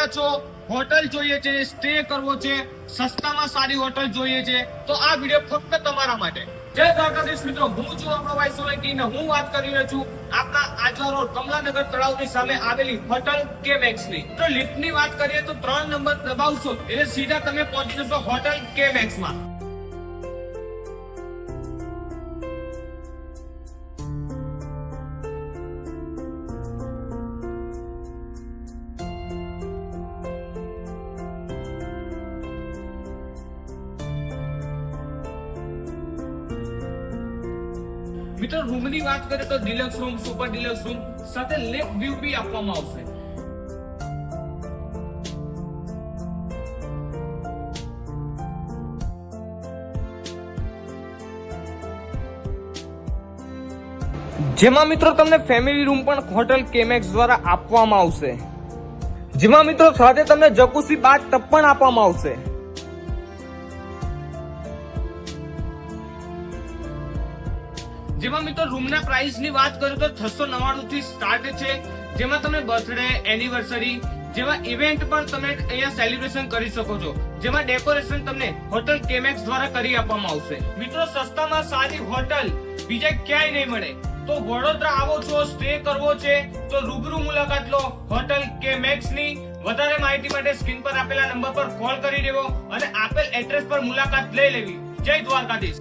આવ્યા છો, હોટલ જોઈએ છે, સ્ટે કરવો છે, સસ્તામાં સારી હોટલ જોઈએ છે, તો આ વિડીયો ફક્ત તમારા માટે. જય દ્વારકાધીશ મિત્રો, હું છું આપણો ભાઈ સોલંકી ને હું વાત કરી રહ્યો છું આપણા આજવા રોડ કમલાનગર તળાવની સામે આવેલી હોટલ કે મેક્સ ની. તો લિફ્ટ ની વાત કરીએ તો 3 નંબર દબાવશો એટલે સીધા તમે પહોંચી જશો હોટલ કે મેક્સ માં. મિત્રો રૂમ ની વાત કરીએ તો deluxe room, super deluxe room સાથે લેક વ્યૂ બી આપવામાં આવશે. જેમાં મિત્રો તમને ફેમિલી રૂમ પણ હોટલ કેમેક્સ દ્વારા આપવામાં આવશે. જેમાં મિત્રો સાથે તમને જકુસી બાથ ટબ પણ આપવામાં આવશે. જેમાં મિત્રો રૂમના પ્રાઇસ ની વાત કરું તો 699 થી સ્ટાર્ટ છે. જેમાં તમે બર્થડે, એનિવર્સરી જેવા ઇવેન્ટ પણ તમે અહીંયા સેલિબ્રેશન કરી શકો છો. જેમાં ડેકોરેશન તમને હોટલ કેમેક્સ દ્વારા કરી આપવામાં આવશે. મિત્રો સસ્તામાં સારી હોટલ બીજે ક્યાંય નહીં મળે. તો વડોદરા આવો છો, સ્ટે કરવો છે તો રૂબરૂ મુલાકાત લો હોટલ કેમેક્સ ની. વધારે માહિતી માટે સ્ક્રીન પર આપેલા નંબર પર કોલ કરી દેવો અને આપેલ એડ્રેસ પર મુલાકાત લઈ લેવી. જય દ્વારકાધીશ.